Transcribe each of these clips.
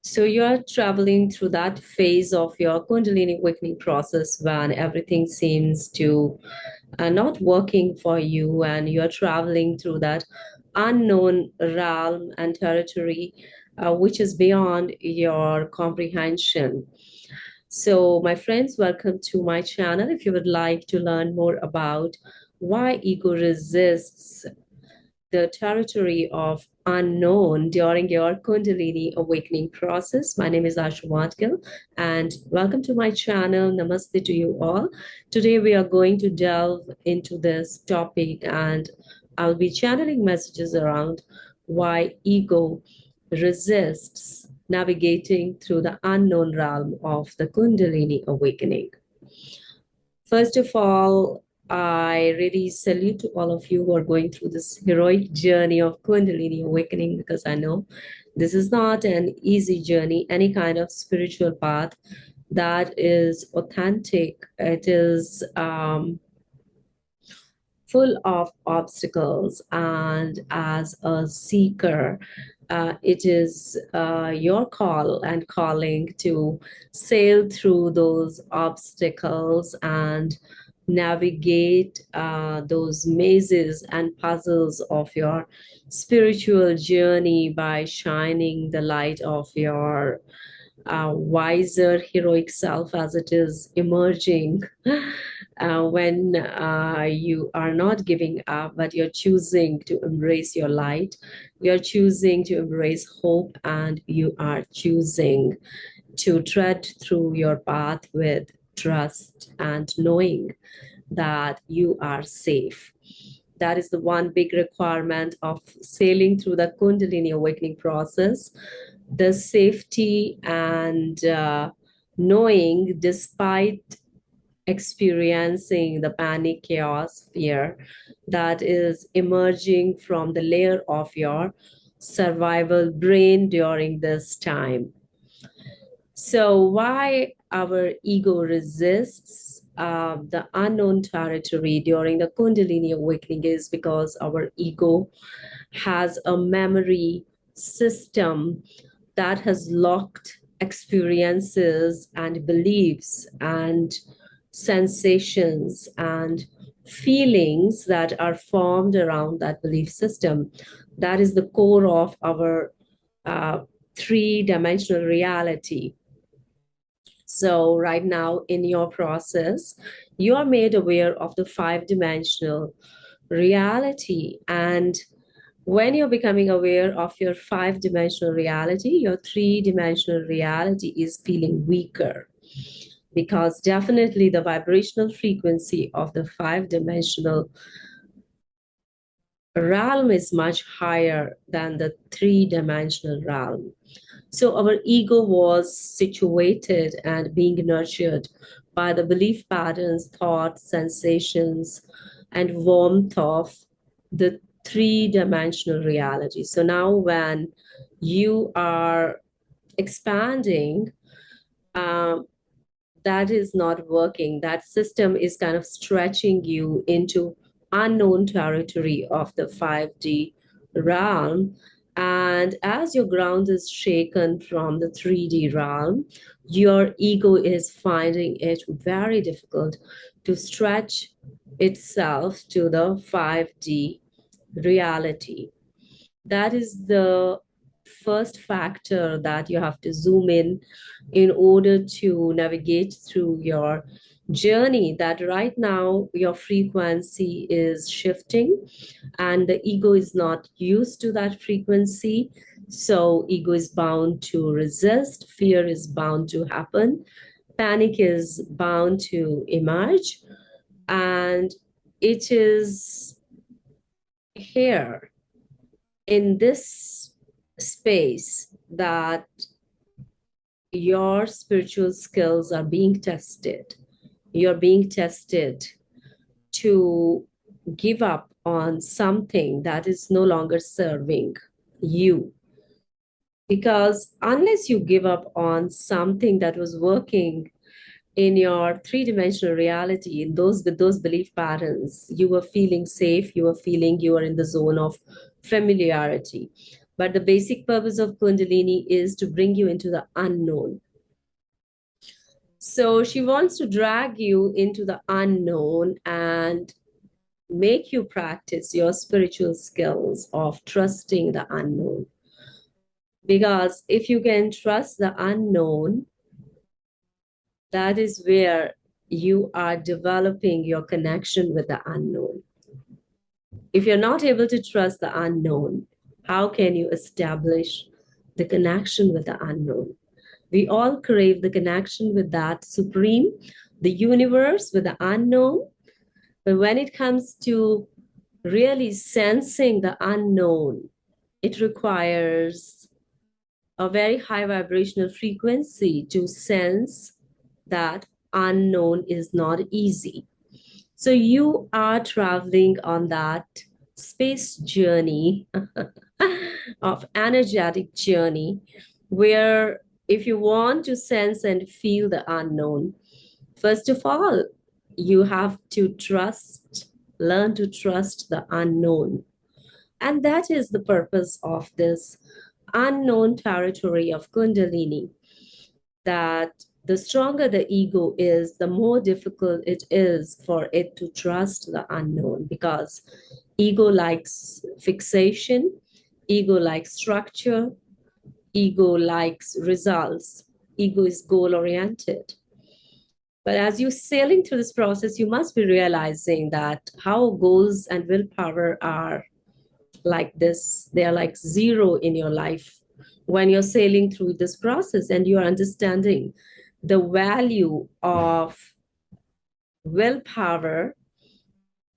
So you're traveling through that phase of your Kundalini awakening process when everything seems to not working for you, and you're traveling through that unknown realm and territory, which is beyond your comprehension. So, my friends, welcome to my channel. If you would like to learn more about why ego resists the territory of unknown during your Kundalini awakening process. My name is Ashoo Modgil, and welcome to my channel. Namaste to you all. Today, we are going to delve into this topic, and I'll be channeling messages around why ego resists navigating through the unknown realm of the Kundalini awakening. First of all, I really salute to all of you who are going through this heroic journey of Kundalini awakening, because I know this is not an easy journey. Any kind of spiritual path that is authentic, it is full of obstacles. And as a seeker, it is your call and calling to sail through those obstacles and navigate those mazes and puzzles of your spiritual journey by shining the light of your wiser heroic self as it is emerging when you are not giving up, but you're choosing to embrace your light. You're choosing to embrace hope, and you are choosing to tread through your path with trust and knowing that you are safe. That is the one big requirement of sailing through the Kundalini awakening process, the safety and knowing, despite experiencing the panic, chaos, fear that is emerging from the layer of your survival brain during this time. So, why our ego resists the unknown territory during the Kundalini awakening is because our ego has a memory system that has locked experiences and beliefs and sensations and feelings that are formed around that belief system. That is the core of our three-dimensional reality. So right now in your process, you are made aware of the five-dimensional reality. And when you're becoming aware of your five-dimensional reality, your three-dimensional reality is feeling weaker, because definitely the vibrational frequency of the five-dimensional realm is much higher than the three-dimensional realm. So our ego was situated and being nurtured by the belief patterns, thoughts, sensations, and warmth of the three-dimensional reality. So now when you are expanding, um, that is not working. That system is kind of stretching you into unknown territory of the 5D realm. And as your ground is shaken from the 3D realm, your ego is finding it very difficult to stretch itself to the 5D reality. That is the first factor that you have to zoom in order to navigate through your journey, that right now your frequency is shifting and the ego is not used to that frequency. So ego is bound to resist, fear is bound to happen, panic is bound to emerge, and it is here in this space that your spiritual skills are being tested. You're being tested to give up on something that is no longer serving you. Because unless you give up on something that was working in your three-dimensional reality, in those with those belief patterns, you were feeling safe, you were feeling you were in the zone of familiarity. But the basic purpose of Kundalini is to bring you into the unknown. So she wants to drag you into the unknown and make you practice your spiritual skills of trusting the unknown. Because if you can trust the unknown, that is where you are developing your connection with the unknown. If you're not able to trust the unknown, how can you establish the connection with the unknown? We all crave the connection with that supreme, the universe, with the unknown. But when it comes to really sensing the unknown, it requires a very high vibrational frequency to sense that unknown is not easy. So you are traveling on that space journey of energetic journey where if you want to sense and feel the unknown, first of all, you have to trust, learn to trust the unknown. And that is the purpose of this unknown territory of Kundalini, that the stronger the ego is, the more difficult it is for it to trust the unknown because ego likes fixation, ego likes structure, ego likes results, ego is goal oriented. But as you're sailing through this process, you must be realizing that how goals and willpower are like this, they are like zero in your life when you're sailing through this process and you're understanding the value of willpower.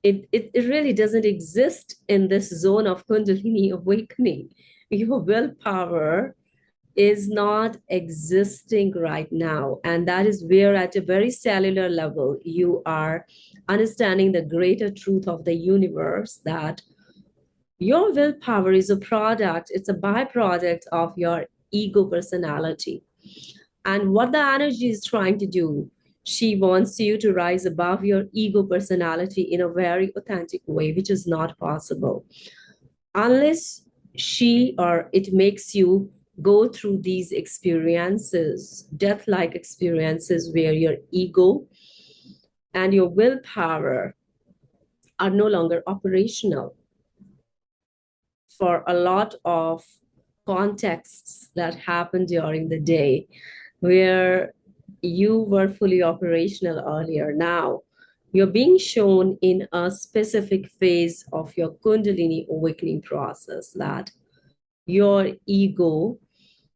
It really doesn't exist in this zone of Kundalini awakening. Your willpower is not existing right now. And that is where, at a very cellular level, you are understanding the greater truth of the universe that your willpower is a product, it's a byproduct of your ego personality. And what the energy is trying to do, she wants you to rise above your ego personality in a very authentic way, which is not possible unless she or it makes you go through these experiences, death like experiences, where your ego and your willpower are no longer operational for a lot of contexts that happen during the day where you were fully operational earlier. Now, you're being shown in a specific phase of your Kundalini awakening process that your ego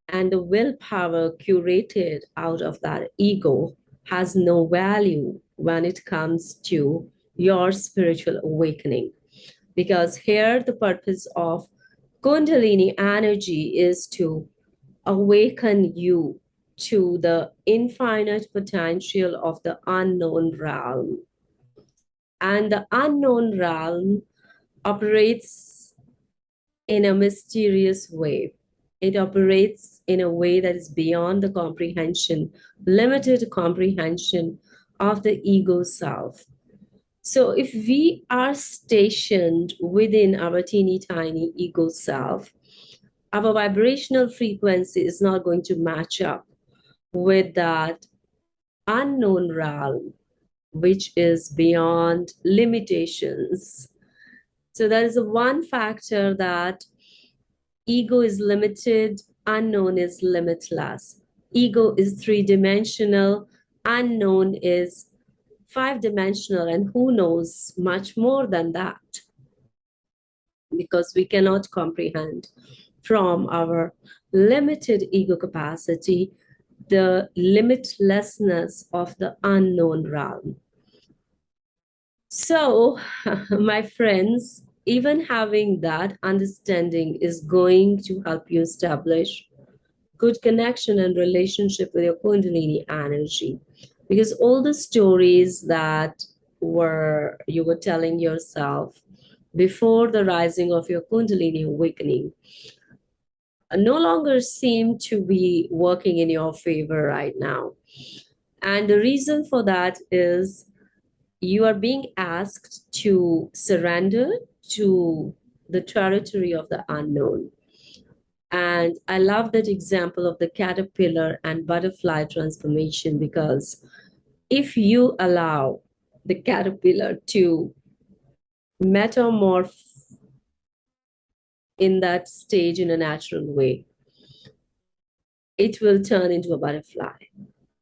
and the willpower curated out of that ego has no value when it comes to your spiritual awakening. Because here, the purpose of Kundalini energy is to awaken you to the infinite potential of the unknown realm. And the unknown realm operates in a mysterious way. It operates in a way that is beyond the comprehension, limited comprehension of the ego self. So if we are stationed within our teeny tiny ego self, our vibrational frequency is not going to match up with that unknown realm, which is beyond limitations. So that is the one factor, that ego is limited, unknown is limitless. Ego is three-dimensional, unknown is five-dimensional, and who knows much more than that, because we cannot comprehend from our limited ego capacity the limitlessness of the unknown realm. So, my friends, even having that understanding is going to help you establish good connection and relationship with your Kundalini energy. Because all the stories that you were telling yourself before the rising of your Kundalini awakening no longer seem to be working in your favor right now. And the reason for that is you are being asked to surrender to the territory of the unknown. And I love that example of the caterpillar and butterfly transformation, because if you allow the caterpillar to metamorph in that stage in a natural way, it will turn into a butterfly.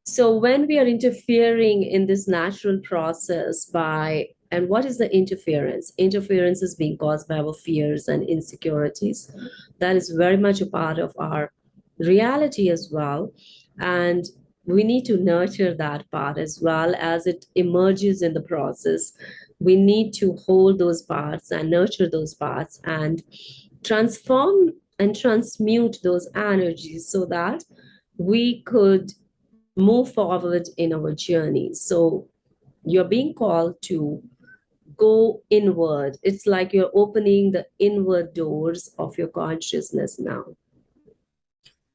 So when we are interfering in this natural process by, and what is the interference? Interference is being caused by our fears and insecurities. That is very much a part of our reality as well. And we need to nurture that part as well as it emerges in the process. We need to hold those parts and nurture those parts and transform and transmute those energies so that we could move forward in our journey. So you're being called to go inward. It's like you're opening the inward doors of your consciousness now.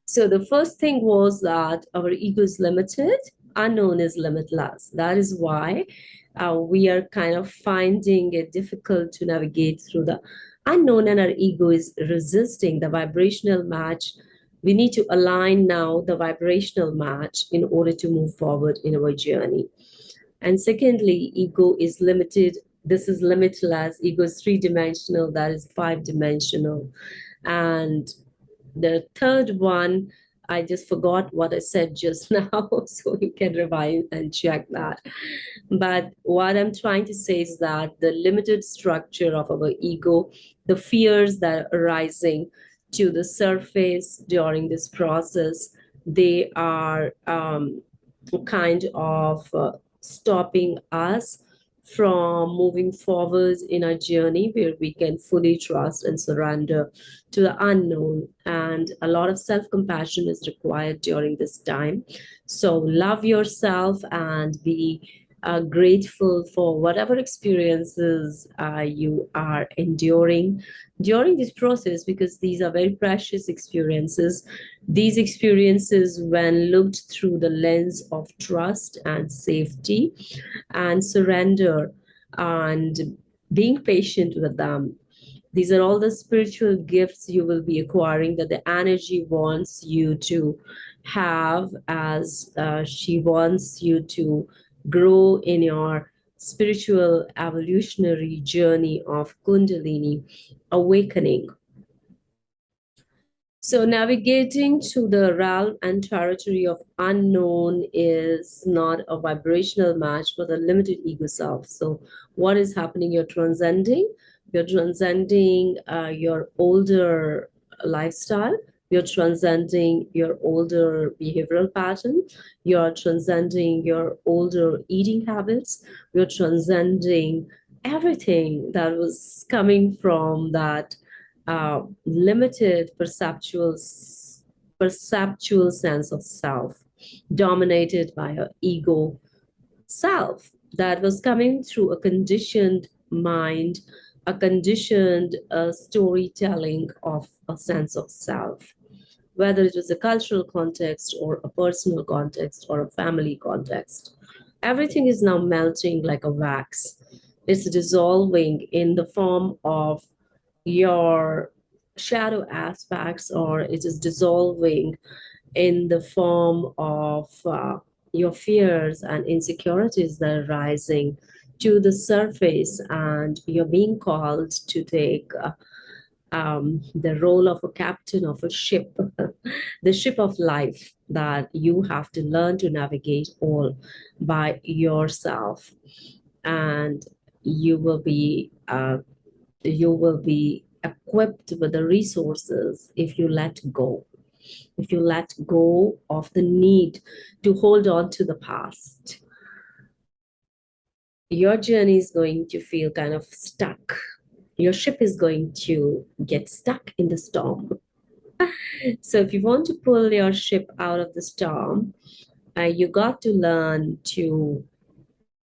So the first thing was that our ego is limited, unknown is limitless. That is why we are kind of finding it difficult to navigate through the unknown, and our ego is resisting the vibrational match. We need to align now the vibrational match in order to move forward in our journey. And secondly, ego is limited. This is limitless. Ego is three-dimensional. That is five-dimensional. And the third one, I just forgot what I said just now, so you can rewind and check that. But what I'm trying to say is that the limited structure of our ego, the fears that are arising to the surface during this process, they are kind of stopping us from moving forward in our journey where we can fully trust and surrender to the unknown. And a lot of self-compassion is required during this time. So love yourself and be grateful for whatever experiences you are enduring during this process, because these are very precious experiences. These experiences, when looked through the lens of trust and safety and surrender and being patient with them, these are all the spiritual gifts you will be acquiring that the energy wants you to have, as she wants you to grow in your spiritual evolutionary journey of Kundalini awakening. So navigating to the realm and territory of unknown is not a vibrational match for the limited ego self. So what is happening? You're transcending. You're transcending your older lifestyle. You're transcending your older behavioral pattern. You're transcending your older eating habits. You're transcending everything that was coming from that limited perceptual sense of self, dominated by an ego self that was coming through a conditioned mind, a conditioned storytelling of a sense of self, whether it was a cultural context or a personal context or a family context. Everything is now melting like a wax. It's dissolving in the form of your shadow aspects, or it is dissolving in the form of your fears and insecurities that are rising to the surface, and you're being called to take the role of a captain of a ship, the ship of life that you have to learn to navigate all by yourself. And you will be equipped with the resources if you let go. If you let go of the need to hold on to the past, your journey is going to feel kind of stuck. Your ship is going to get stuck in the storm. So if you want to pull your ship out of the storm, you got to learn to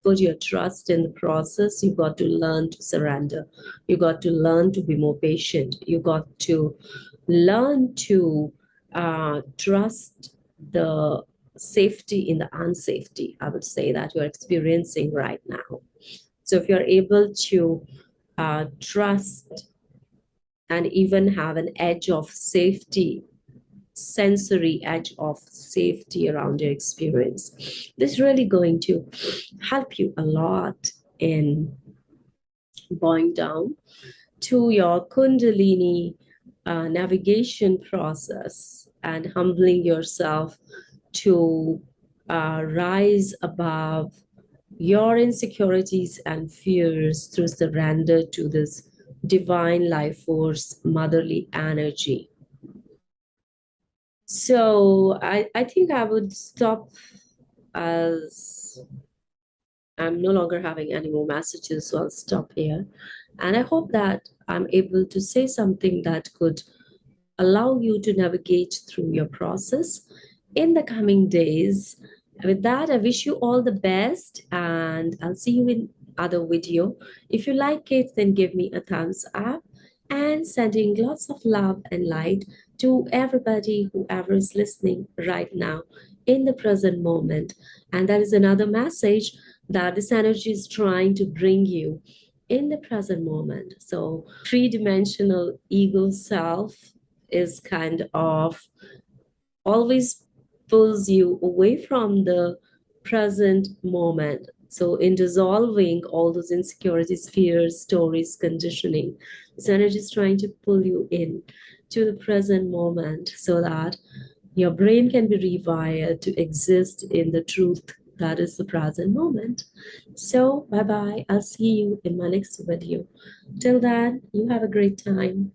put your trust in the process. You got to learn to surrender. You got to learn to be more patient. You got to learn to trust the safety in the unsafety, I would say, that you're experiencing right now. So if you're able to trust and even have an edge of safety, sensory edge of safety around your experience. This is really going to help you a lot in bowing down to your Kundalini navigation process and humbling yourself to rise above your insecurities and fears through surrender to this divine life force, motherly energy. So I think I would stop as I'm no longer having any more messages, so I'll stop here. And I hope that I'm able to say something that could allow you to navigate through your process in the coming days. With that, I wish you all the best, and I'll see you in other video. If you like it, then give me a thumbs up, and sending lots of love and light to everybody, whoever is listening right now in the present moment. And that is another message that this energy is trying to bring you in the present moment. So three-dimensional ego self is kind of always pulls you away from the present moment. So, in dissolving all those insecurities, fears, stories, conditioning, this energy is trying to pull you in to the present moment so that your brain can be rewired to exist in the truth that is the present moment. So, bye bye. I'll see you in my next video. Till then, you have a great time.